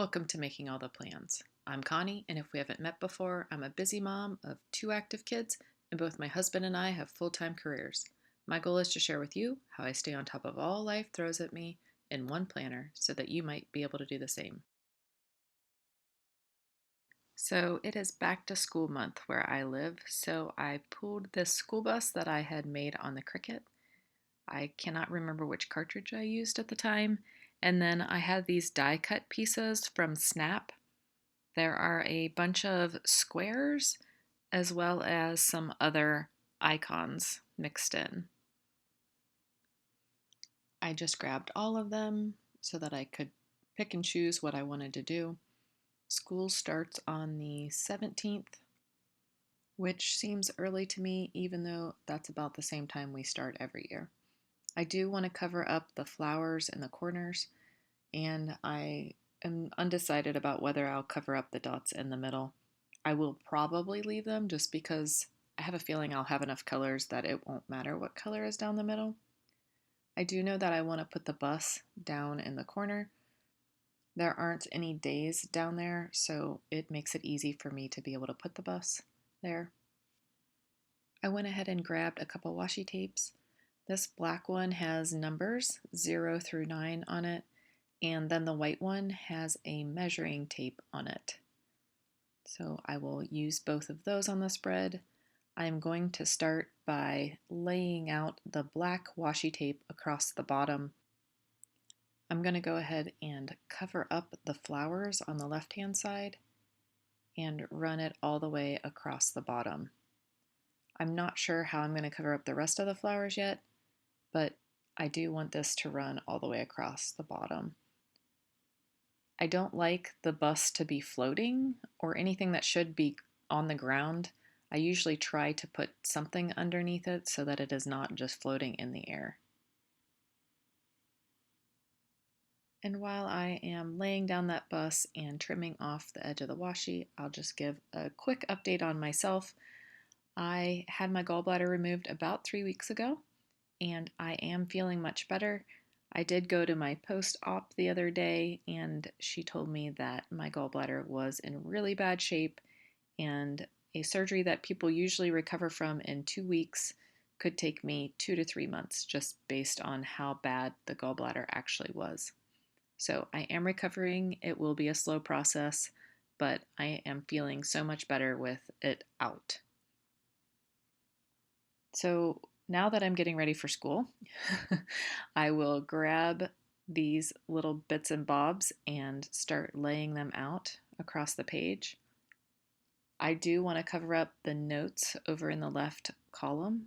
Welcome to Making All the Plans. I'm Connie, and if we haven't met before, I'm a busy mom of two active kids, and both my husband and I have full-time careers. My goal is to share with you how I stay on top of all life throws at me in one planner so that you might be able to do the same. So it is back to school month where I live, so I pulled this school bus that I had made on the Cricut. I cannot remember which cartridge I used at the time, and then I had these die cut pieces from Snap. There are a bunch of squares as well as some other icons mixed in. I just grabbed all of them so that I could pick and choose what I wanted to do. School starts on the 17th, which seems early to me, even though that's about the same time we start every year. I do want to cover up the flowers in the corners, and I am undecided about whether I'll cover up the dots in the middle. I will probably leave them just because I have a feeling I'll have enough colors that it won't matter what color is down the middle. I do know that I want to put the bus down in the corner. There aren't any days down there, so it makes it easy for me to be able to put the bus there. I went ahead and grabbed a couple washi tapes. This black one has numbers 0 through 9 on it, and then the white one has a measuring tape on it. So I will use both of those on the spread. I'm going to start by laying out the black washi tape across the bottom. I'm going to go ahead and cover up the flowers on the left-hand side and run it all the way across the bottom. I'm not sure how I'm going to cover up the rest of the flowers yet, but I do want this to run all the way across the bottom. I don't like the bus to be floating or anything that should be on the ground. I usually try to put something underneath it so that it is not just floating in the air. And while I am laying down that bus and trimming off the edge of the washi, I'll just give a quick update on myself. I had my gallbladder removed about 3 weeks ago, and I am feeling much better. I did go to my post-op the other day, and she told me that my gallbladder was in really bad shape, and a surgery that people usually recover from in 2 weeks could take me 2 to 3 months, just based on how bad the gallbladder actually was. So I am recovering. It will be a slow process, but I am feeling so much better with it out. So now that I'm getting ready for school, I will grab these little bits and bobs and start laying them out across the page. I do want to cover up the notes over in the left column.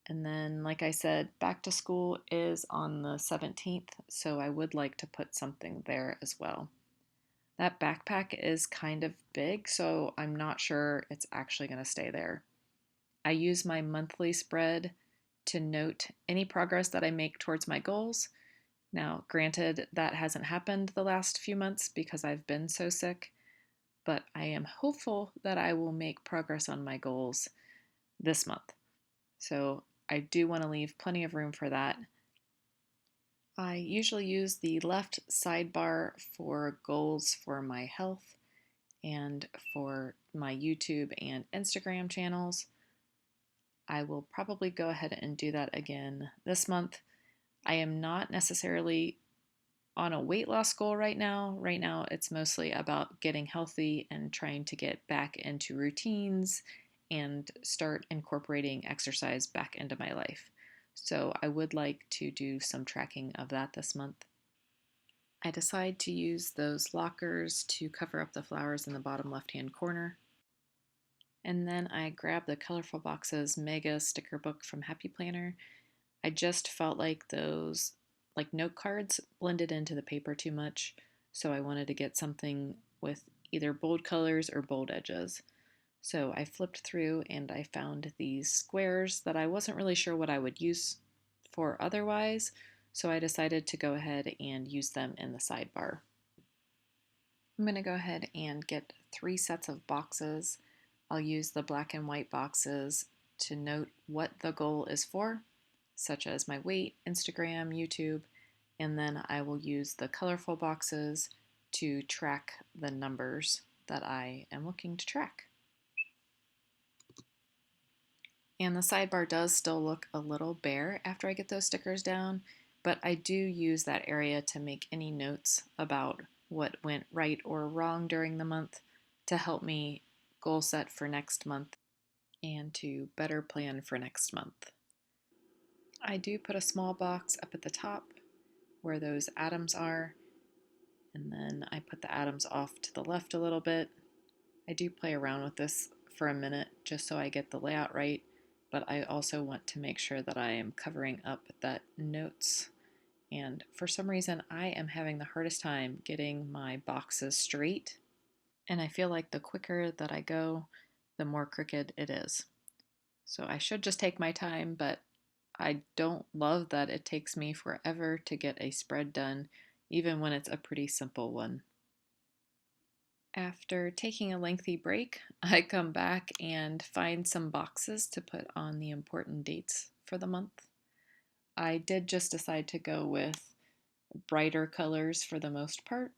And then, like I said, back to school is on the 17th, so I would like to put something there as well. That backpack is kind of big, so I'm not sure it's actually going to stay there. I use my monthly spread to note any progress that I make towards my goals. Now, granted, that hasn't happened the last few months because I've been so sick, but I am hopeful that I will make progress on my goals this month. So I do want to leave plenty of room for that. I usually use the left sidebar for goals for my health and for my YouTube and Instagram channels. I will probably go ahead and do that again this month. I am not necessarily on a weight loss goal right now. Right now, it's mostly about getting healthy and trying to get back into routines and start incorporating exercise back into my life. So I would like to do some tracking of that this month. I decide to use those lockers to cover up the flowers in the bottom left-hand corner. And then I grab the Colorful Boxes Mega Sticker Book from Happy Planner. I just felt like those note cards blended into the paper too much, so I wanted to get something with either bold colors or bold edges. So I flipped through and I found these squares that I wasn't really sure what I would use for otherwise, so I decided to go ahead and use them in the sidebar. I'm going to go ahead and get 3 sets of boxes. I'll use the black and white boxes to note what the goal is for, such as my weight, Instagram, YouTube, and then I will use the colorful boxes to track the numbers that I am looking to track. And the sidebar does still look a little bare after I get those stickers down, but I do use that area to make any notes about what went right or wrong during the month to help me goal set for next month and to better plan for next month. I do put a small box up at the top where those atoms are, and then I put the atoms off to the left a little bit. I do play around with this for a minute just so I get the layout right, but I also want to make sure that I am covering up that notes. And for some reason, I am having the hardest time getting my boxes straight, and I feel like the quicker that I go, the more crooked it is. So I should just take my time, but I don't love that it takes me forever to get a spread done, even when it's a pretty simple one. After taking a lengthy break, I come back and find some boxes to put on the important dates for the month. I did just decide to go with brighter colors for the most part.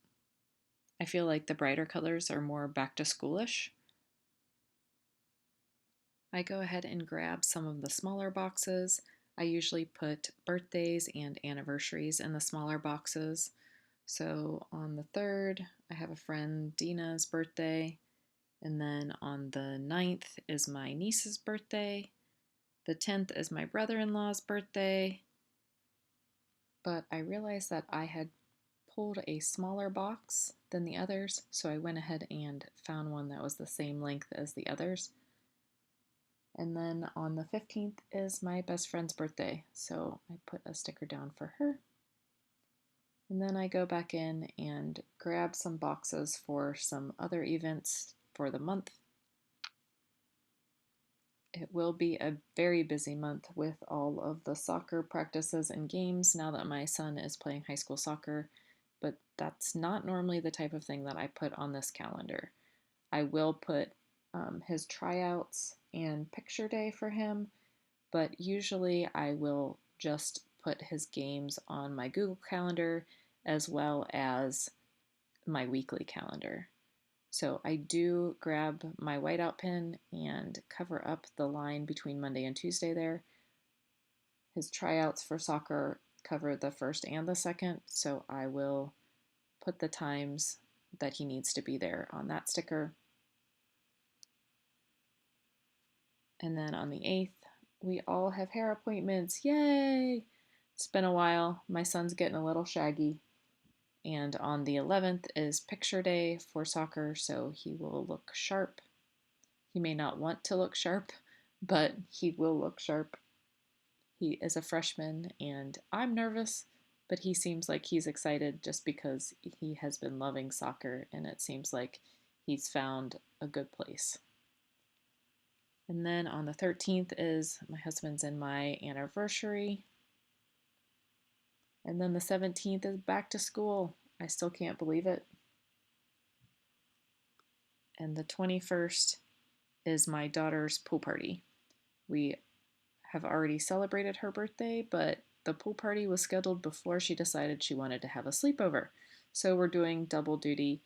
I feel like the brighter colors are more back to schoolish. I go ahead and grab some of the smaller boxes. I usually put birthdays and anniversaries in the smaller boxes. So on the 3rd, I have a friend Dina's birthday. And then on the 9th is my niece's birthday. The 10th is my brother-in-law's birthday. But I realized that I had pulled a smaller box than the others, so I went ahead and found one that was the same length as the others. And then on the 15th is my best friend's birthday, so I put a sticker down for her. And then I go back in and grab some boxes for some other events for the month. It will be a very busy month with all of the soccer practices and games now that my son is playing high school soccer, but that's not normally the type of thing that I put on this calendar. I will put his tryouts and picture day for him, but usually I will just put his games on my Google Calendar as well as my weekly calendar. So I do grab my whiteout pen and cover up the line between Monday and Tuesday there. His tryouts for soccer cover the 1st and the 2nd, so I will put the times that he needs to be there on that sticker. And then on the 8th, we all have hair appointments. Yay! It's been a while. My son's getting a little shaggy. And on the 11th is picture day for soccer, so he will look sharp. He may not want to look sharp, but he will look sharp. He is a freshman, and I'm nervous, but he seems like he's excited just because he has been loving soccer, and it seems like he's found a good place. And then on the 13th is my husband's and my anniversary. And then the 17th is back to school. I still can't believe it. And the 21st is my daughter's pool party. We have already celebrated her birthday, but the pool party was scheduled before she decided she wanted to have a sleepover. So we're doing double duty,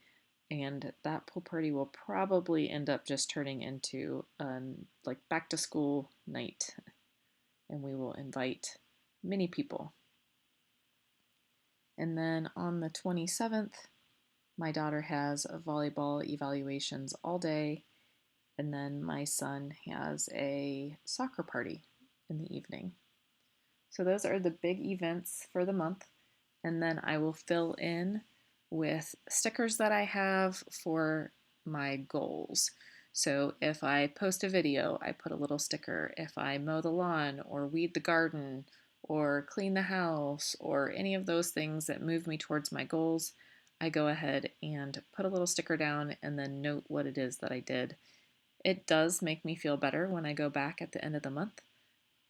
and that pool party will probably end up just turning into like back to school night, and we will invite many people. And then on the 27th, my daughter has volleyball evaluations all day, and then my son has a soccer party in the evening. So those are the big events for the month, and then I will fill in with stickers that I have for my goals. So if I post a video, I put a little sticker. If I mow the lawn or weed the garden or clean the house or any of those things that move me towards my goals, I go ahead and put a little sticker down and then note what it is that I did. It does make me feel better when I go back at the end of the month.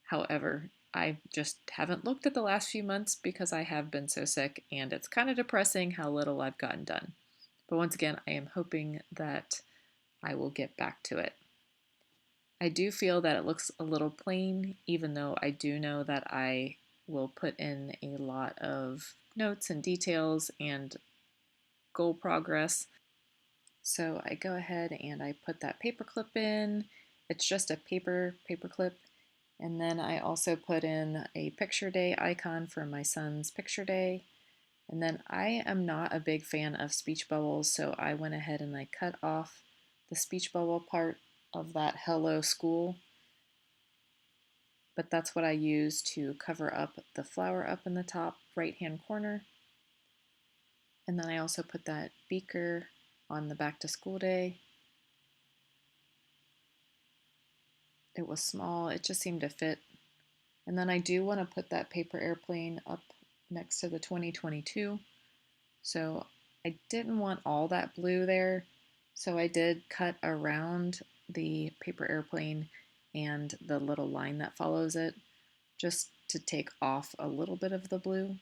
However, I just haven't looked at the last few months because I have been so sick, and it's kind of depressing how little I've gotten done. But once again, I am hoping that I will get back to it. I do feel that it looks a little plain, even though I do know that I will put in a lot of notes and details and goal progress. So I go ahead and I put that paper clip in. It's just a paper clip. And then I also put in a picture day icon for my son's picture day. And then I am not a big fan of speech bubbles, so I went ahead and I cut off the speech bubble part of that hello school. But that's what I use to cover up the flower up in the top right hand corner. And then I also put that beaker on the back to school day. It was small, it just seemed to fit. And then I do want to put that paper airplane up next to the 2022. So I didn't want all that blue there, so I did cut around the paper airplane and the little line that follows it just to take off a little bit of the blue.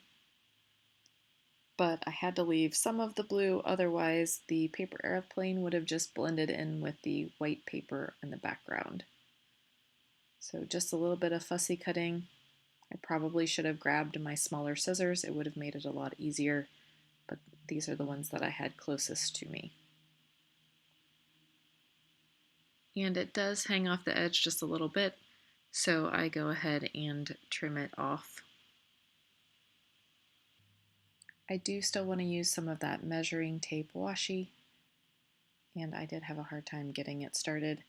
But I had to leave some of the blue, otherwise the paper airplane would have just blended in with the white paper in the background. So just a little bit of fussy cutting. I probably should have grabbed my smaller scissors, it would have made it a lot easier, but these are the ones that I had closest to me. And it does hang off the edge just a little bit, so I go ahead and trim it off. I do still want to use some of that measuring tape washi, and I did have a hard time getting it started,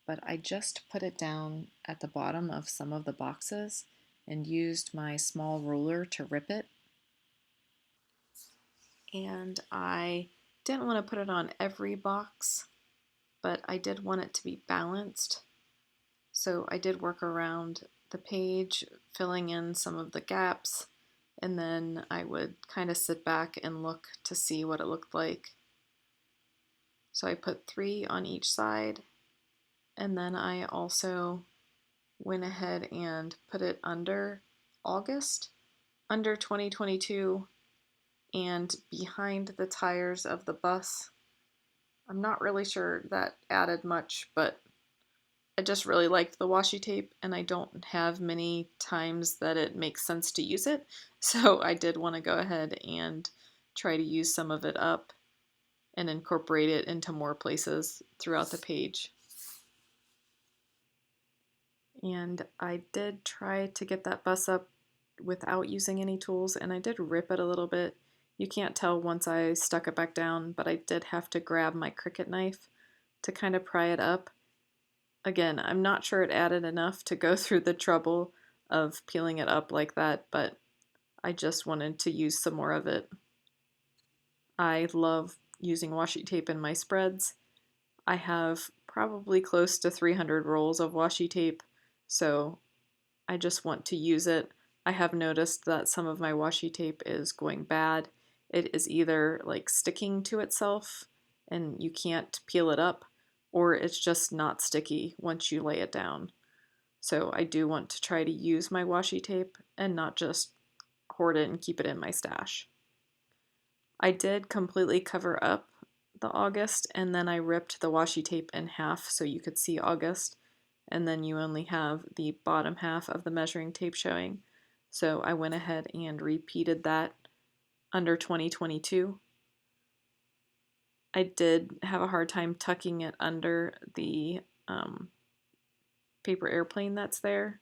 but I just put it down at the bottom of some of the boxes and used my small ruler to rip it. And I didn't want to put it on every box, but I did want it to be balanced. So I did work around the page, filling in some of the gaps, and then I would kind of sit back and look to see what it looked like. So I put 3 on each side, and then I also went ahead and put it under August, under 2022, and behind the tires of the bus. I'm not really sure that added much, but I just really liked the washi tape, and I don't have many times that it makes sense to use it, so I did want to go ahead and try to use some of it up and incorporate it into more places throughout the page. And I did try to get that bus up without using any tools, and I did rip it a little bit. You can't tell once I stuck it back down, but I did have to grab my Cricut knife to kind of pry it up. Again, I'm not sure it added enough to go through the trouble of peeling it up like that, but I just wanted to use some more of it. I love using washi tape in my spreads. I have probably close to 300 rolls of washi tape, so I just want to use it. I have noticed that some of my washi tape is going bad. It is either like sticking to itself and you can't peel it up, or it's just not sticky once you lay it down. So I do want to try to use my washi tape and not just hoard it and keep it in my stash. I did completely cover up the August, and then I ripped the washi tape in half so you could see August, and then you only have the bottom half of the measuring tape showing. So I went ahead and repeated that under 2022. I did have a hard time tucking it under the paper airplane that's there.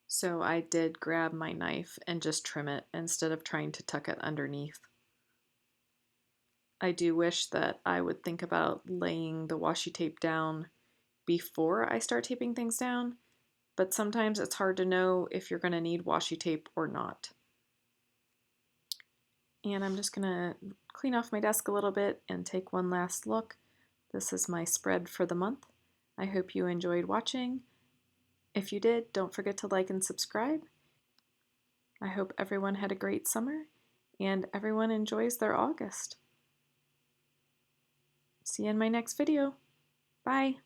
So I did grab my knife and just trim it instead of trying to tuck it underneath. I do wish that I would think about laying the washi tape down before I start taping things down, but sometimes it's hard to know if you're going to need washi tape or not. And I'm just going to clean off my desk a little bit and take one last look. This is my spread for the month. I hope you enjoyed watching. If you did, don't forget to like and subscribe. I hope everyone had a great summer and everyone enjoys their August. See you in my next video. Bye.